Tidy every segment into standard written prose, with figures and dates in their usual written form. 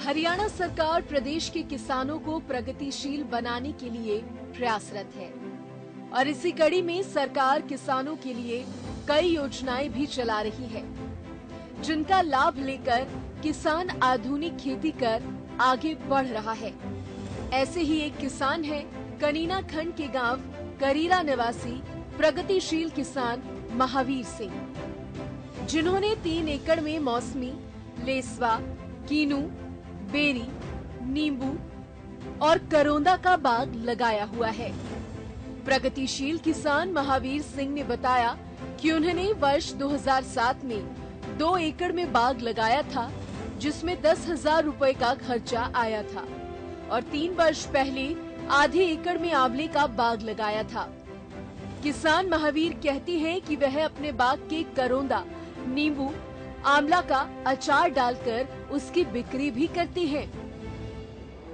हरियाणा सरकार प्रदेश के किसानों को प्रगतिशील बनाने के लिए प्रयासरत है और इसी कड़ी में सरकार किसानों के लिए कई योजनाएं भी चला रही है, जिनका लाभ लेकर किसान आधुनिक खेती कर आगे बढ़ रहा है। ऐसे ही एक किसान है कनीना खंड के गांव करीरा निवासी प्रगतिशील किसान महावीर सिंह, जिन्होंने 3 एकड़ में मौसमी, लेसवा, कीनू, बेरी, नींबू और करोंदा का बाग लगाया हुआ है। प्रगतिशील किसान महावीर सिंह ने बताया कि उन्होंने वर्ष 2007 में 2 एकड़ में बाग लगाया था, जिसमें 10,000 रुपए का खर्चा आया था और 3 वर्ष पहले आधे एकड़ में आंवले का बाग लगाया था। किसान महावीर कहती हैं कि वह अपने बाग के करोंदा, नींबू, आंवला का अचार डालकर उसकी बिक्री भी करती हैं।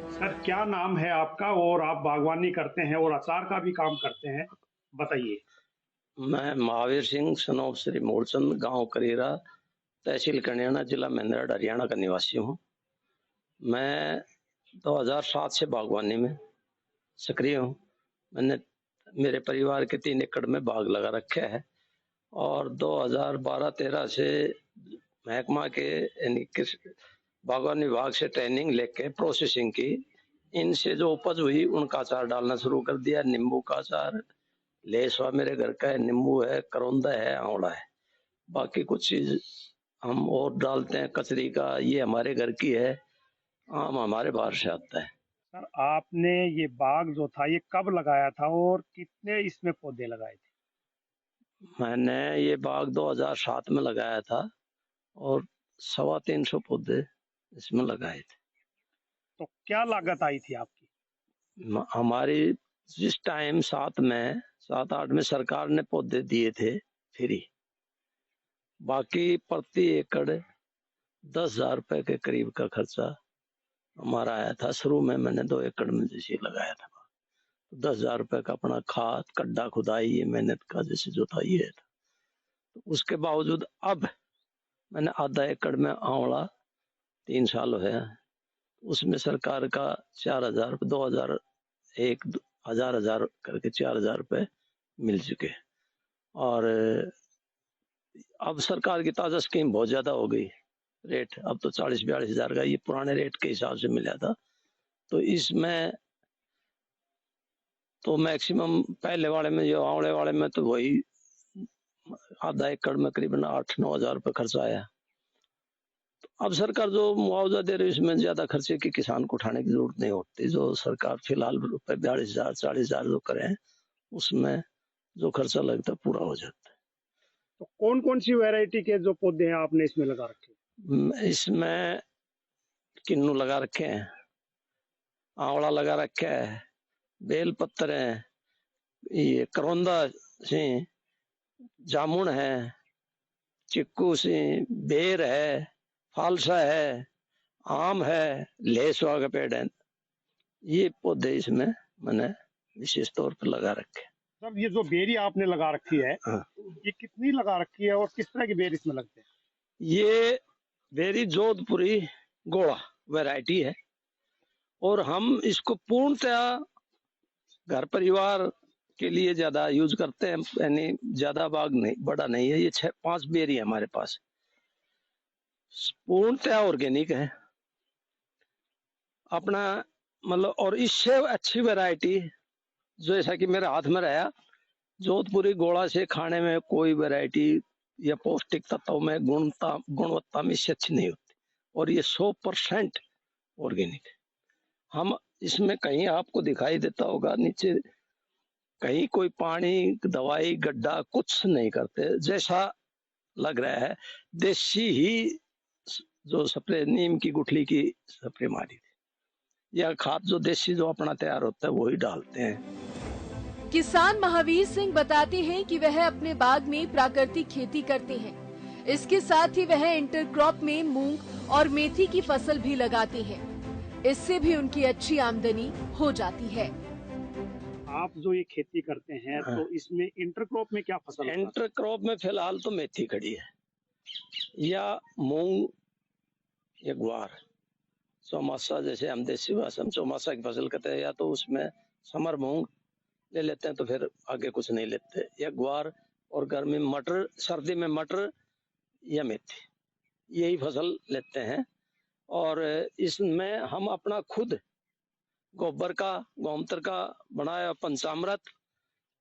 सर, क्या नाम है आपका और आप बागवानी करते हैं और अचार का भी काम करते हैं, बताइए। मैं महावीर सिंह सनोप श्री मूलचंद, गांव करीरा, तहसील कन्याना, जिला मेंदरड, हरियाणा का निवासी हूं। मैं 2007 से बागवानी में सक्रिय हूं। मैंने मेरे परिवार के 3 एकड़ में बाग लगा रखा है और 2012-13 से महकमा के यानी बागवानी विभाग से ट्रेनिंग लेके प्रोसेसिंग की, इनसे जो उपज हुई उनका अचार डालना शुरू कर दिया। नींबू का अचार, लेसवा मेरे घर का है, नींबू है, करौंदा है, आंवला है, बाकी कुछ चीज हम और डालते हैं। कचरी का, ये हमारे घर की है, आम हमारे बाहर से आता है। सर, आपने ये बाग जो था ये कब लगाया था और कितने इसमें पौधे लगाए थे? मैंने ये बाग 2007 में लगाया था और 350 पौधे इसमें लगाए थे। तो क्या लागत आई थी आपकी? हमारी जिस टाइम 7-8 में सरकार ने पौधे दिए थे फ्री, बाकी प्रति एकड़ 10,000 रुपए के करीब का खर्चा हमारा आया था। शुरू में मैंने 2 एकड़ में जैसे लगाया था, तो 10,000 रुपए का अपना खाद, गड्ढा खुदाई, ये मेहनत का जैसे जो था ये था। तो उसके बावजूद अब मैंने आधा एकड़ में आंवला 3 साल हुए हैं, उसमें सरकार का 4,000, 2,001, 1,000 करके 4,000 रुपए मिल चुके। और अब सरकार की ताजा स्कीम बहुत ज्यादा हो गई, रेट अब तो 40-42 हजार का, ये पुराने रेट के हिसाब से मिला था। तो इसमें तो मैक्सिमम पहले वाले में, जो आंवले वाले में, तो वही आधा एकड़ में करीबन 8-9 हजार रुपये खर्चा आया। तो अब सरकार जो मुआवजा दे रही है, इसमें ज्यादा खर्चे की किसान को उठाने की जरूरत नहीं होती। जो सरकार फिलहाल रुपए 42,000, 40,000 जो करे, उसमें जो खर्चा लगता है पूरा हो जाता है। तो कौन कौन सी वैरायटी के जो पौधे हैं आपने इसमें लगा रखे? इसमें किन्नू लगा रखे हैं, आंवला लगा रखा है, बेल पत्तर है, ये करौंदा से, जामुन है, चिक्कू से, बेर है, फालसा है, आम है, लेसवा का पेड़ है। ये पौधे इसमें मैंने विशेष तौर पर लगा रखे। सर, ये जो बेरी आपने लगा रखी है, हाँ। ये कितनी लगा रखी है और किस तरह की बेर इसमें लगते हैं? ये बेरी जोधपुरी गोला वैरायटी है और हम इसको पूर्णतया घर परिवार के लिए ज्यादा यूज करते हैं, यानी ज्यादा बाग नहीं, बड़ा नहीं है। ये 6-5 बेरी है हमारे पास, पूर्णतया ऑर्गेनिक है अपना, मतलब। और इससे अच्छी वैरायटी जैसा कि मेरे हाथ में रहा, जोधपुरी गोला से खाने में कोई वैरायटी या पौष्टिक तत्व में गुणवत्ता में इससे अच्छी नहीं होती। और ये 100% ऑर्गेनिक है। हम इसमें कहीं आपको दिखाई देता होगा नीचे, कहीं कोई पानी, दवाई, गड्ढा कुछ नहीं करते, जैसा लग रहा है देसी ही जो स्प्रे, नीम की गुठली की स्प्रे मारी थी, या खाद जो देसी जो अपना तैयार होता है वही डालते हैं। किसान महावीर सिंह बताते हैं कि वह अपने बाग में प्राकृतिक खेती करते हैं। इसके साथ ही वह इंटरक्रॉप में मूंग और मेथी की फसल भी लगाते हैं। इससे भी उनकी अच्छी आमदनी हो जाती है। आप जो ये खेती करते हैं, हाँ। तो इसमें इंटरक्रॉप में क्या फसल? इंटरक्रॉप में फिलहाल तो मेथी खड़ी है, या मूंग या ग्वार, चौमासा, जैसे हम देसी भाषा में चौमासा की फसल कहते हैं, या तो उसमें समर मूंग ले लेते हैं, तो फिर आगे कुछ नहीं लेते, या ग्वार, और गर्मी में मटर, सर्दी में मटर या मेथी, यही फसल लेते हैं। और इसमें हम अपना खुद गोबर का, गोमूत्र का बनाया पंचामृत,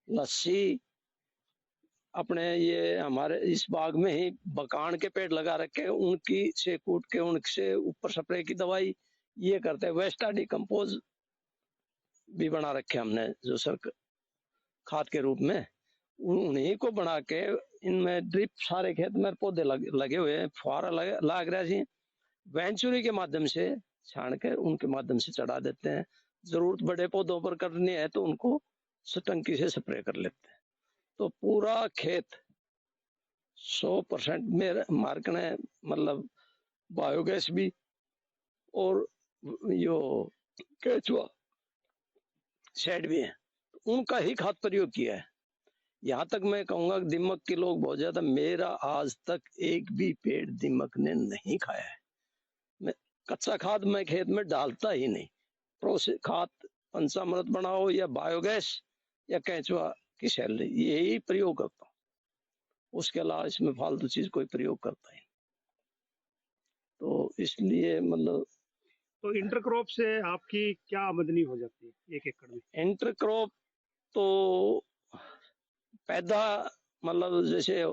लस्सी, अपने ये हमारे इस बाग में ही बकान के पेड़ लगा रखे, उनकी से कूट के उनसे ऊपर स्प्रे की दवाई ये करते हैं। वेस्ट डिकम्पोज भी बना रखे हमने, जो सर खाद के रूप में, उन्हीं को बना के इनमें ड्रिप, सारे खेत में पौधे लगे हुए हैं, फुहारा लग रहा है, वेंचुरी के माध्यम से छान के उनके माध्यम से चढ़ा देते हैं। जरूरत बड़े पौधों पर करनी है तो उनको टंकी से स्प्रे कर लेते हैं। तो पूरा खेत 100% में मार्कने, मतलब बायोगैस भी और यो केचुआ शेड भी है, उनका ही खाद प्रयोग किया है। यहाँ तक मैं कहूंगा कि दीमक के लोग बहुत ज्यादा, मेरा आज तक एक भी पेड़ दीमक ने नहीं खाया है। मैं कच्चा खाद मैं खेत में डालता ही नहीं, प्रोसेस खाद पंचामृत बनाओ या बायोगैस या केंचुआ की शैल, यही प्रयोग करता हूँ, उसके अलावा इसमें फालतू चीज कोई प्रयोग करता ही। तो इसलिए मतलब, तो इंटरक्रॉप से आपकी क्या आमदनी हो जाती है 1 एकड़ में? इंटरक्रॉप तो पैदा, मतलब जैसे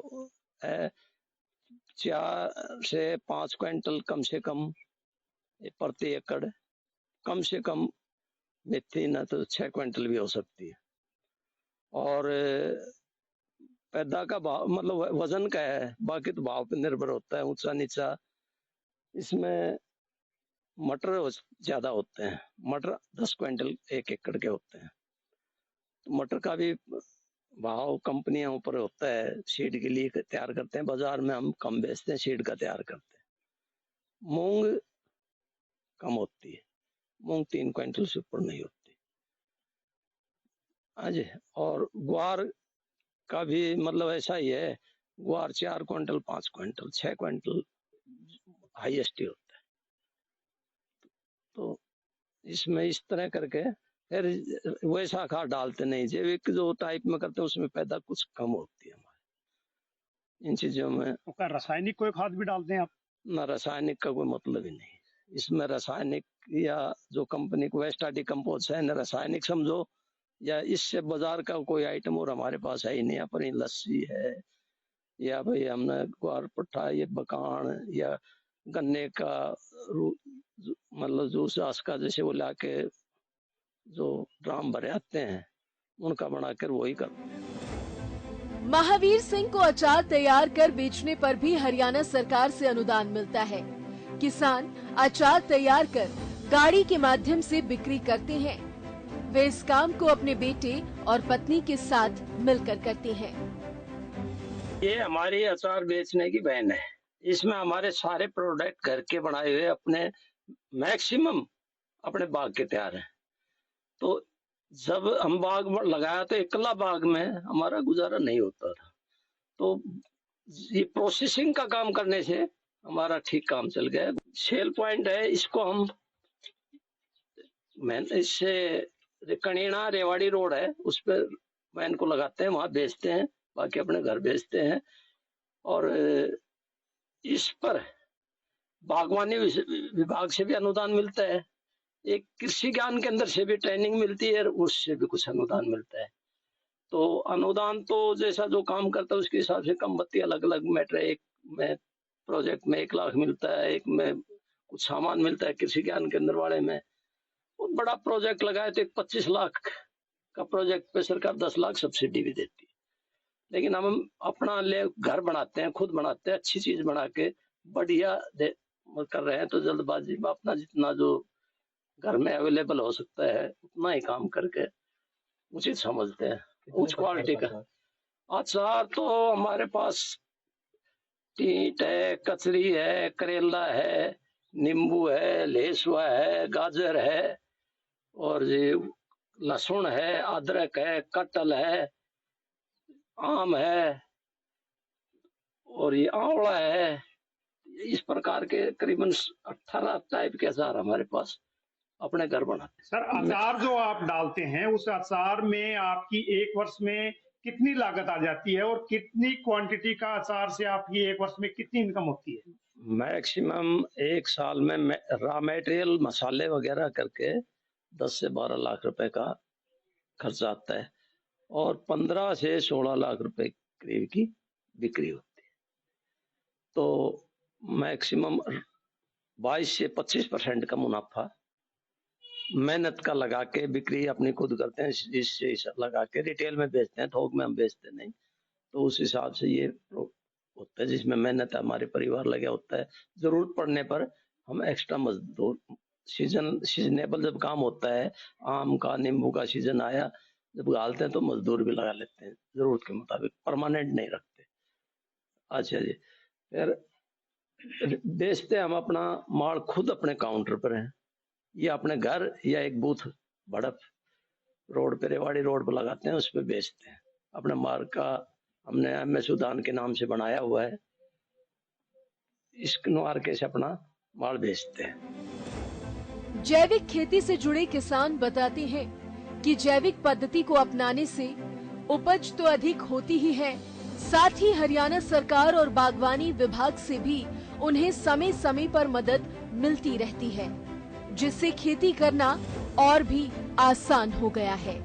4 से 5 क्विंटल कम से कम प्रति एकड़, कम से कम मेथी ना तो 6 क्विंटल भी हो सकती है। और पैदा का भाव मतलब वजन का है, बाकी तो भाव पे निर्भर होता है, ऊंचा नीचा। इसमें मटर ज्यादा होते हैं, मटर 10 क्विंटल 1 एकड़ के होते हैं। तो मटर का भी भाव कंपनियों ऊपर होता है, सीड के लिए तैयार करते हैं, बाजार में हम कम बेचते हैं, सीड का तैयार करते हैं। मूंग कम होती है, मूंग 3 क्विंटल से ऊपर नहीं होती। आज और ग्वार का भी मतलब ऐसा ही है, ग्वार 4 क्विंटल 5 क्विंटल 6 क्विंटल हाईएस्ट ही होता है। तो इसमें इस तरह करके फिर वैसा खाद डालते नहीं, जैविक जो टाइप में करते हैं उसमें पैदा कुछ कम होती है हमारे इन चीजों में। तो क्या रासायनिक कोई खाद भी डालते हैं आप? ना, रासायनिक का कोई मतलब ही नहीं इसमें। रासायनिक या जो कंपनी को वेस्ट डिकम्पोज है, ना रासायनिक समझो, या इससे बाजार का कोई आइटम और हमारे पास है ही नहीं। अपनी लस्सी है, या भाई हमने ग्वार पट्टा, ये बकान, या गन्ने का मतलब जूस का, जैसे वो लाके जो ड्राम भरे आते हैं उनका बनाकर वही करते हैं। महावीर सिंह को अचार तैयार कर बेचने पर भी हरियाणा सरकार से अनुदान मिलता है। किसान अचार तैयार कर गाड़ी के माध्यम से बिक्री करते हैं। वे इस काम को अपने बेटे और पत्नी के साथ मिलकर करते हैं। ये हमारी अचार बेचने की वैन है, इसमें हमारे सारे प्रोडक्ट घर के बनाए हुए अपने मैक्सिमम अपने बाग के तैयार हैं। तो जब हम बाग लगाया तो इकल्ला बाग में हमारा गुजारा नहीं होता था, तो ये प्रोसेसिंग का काम करने से हमारा ठीक काम चल गया। सेल पॉइंट है, इसको हम इससे कणीना रेवाड़ी रोड है, उस पर वैन को लगाते हैं, वहां बेचते हैं, बाकी अपने घर बेचते हैं। और इस पर बागवानी विभाग से भी अनुदान मिलता है, एक कृषि ज्ञान केंद्र से भी ट्रेनिंग मिलती है, उससे भी कुछ अनुदान मिलता है। तो अनुदान तो जैसा जो काम करता है उसके हिसाब से कम बत्ती अलग अलग मैटर है। एक में प्रोजेक्ट में 1 लाख मिलता है, एक में कुछ सामान मिलता है, कृषि ज्ञान केंद्र वाले में बहुत बड़ा प्रोजेक्ट लगाए तो 25 लाख का प्रोजेक्ट पे सरकार 10 लाख सब्सिडी भी देती है। लेकिन हम अपना ले घर बनाते हैं, खुद बनाते हैं, अच्छी चीज बना के बढ़िया कर रहे हैं, तो जल्दबाजी में अपना जितना जो घर में अवेलेबल हो सकता है उतना ही काम करके उचित समझते हैं। उच्च क्वालिटी का अचार तो हमारे पास टीट है, कचरी है, करेला है, नींबू है, लहसुआ है, गाजर है, और ये लहसुन है, अदरक है, कटहल है, आम है, और ये आंवला है। इस प्रकार के करीबन 18 टाइप के अचार हमारे पास अपने घर बनाते हैं। सर अचार जो आप डालते हैं उस अचार में आपकी एक वर्ष में कितनी लागत आ जाती है और कितनी क्वांटिटी का अचार से आपकी एक वर्ष में कितनी इनकम होती है? मैक्सिमम एक साल में रॉ मटेरियल मसाले वगैरह करके 10 से 12 लाख रुपए का खर्चा आता है और 15 से 16 लाख रुपए करीब की बिक्री होती है। तो मैक्सिमम 22 से 25% का मुनाफा मेहनत का लगा के बिक्री अपनी खुद करते हैं, इससे लगा के रिटेल में बेचते हैं, थोक में हम बेचते नहीं। तो उस हिसाब से ये होता है जिसमें मेहनत हमारे परिवार लगे होता है। जरूरत पड़ने पर हम एक्स्ट्रा मजदूर सीजनेबल जब काम होता है, आम का नींबू का सीजन आया जब डालते हैं तो मजदूर भी लगा लेते हैं जरूरत के मुताबिक, परमानेंट नहीं रखते। अच्छा जी, फिर बेचते हम अपना माल खुद अपने काउंटर पर है या अपने घर या एक बूथ बड़प रोड पे रेवाड़ी रोड पर लगाते हैं, उस पर बेचते हैं। अपने माल का हमने MS उद्यान के नाम से बनाया हुआ है, इस मार्के से अपना माल बेचते हैं। जैविक खेती से जुड़े किसान बताते हैं कि जैविक पद्धति को अपनाने से उपज तो अधिक होती ही है, साथ ही हरियाणा सरकार और बागवानी विभाग से भी उन्हें समय समय पर मदद मिलती रहती है, जिससे खेती करना और भी आसान हो गया है।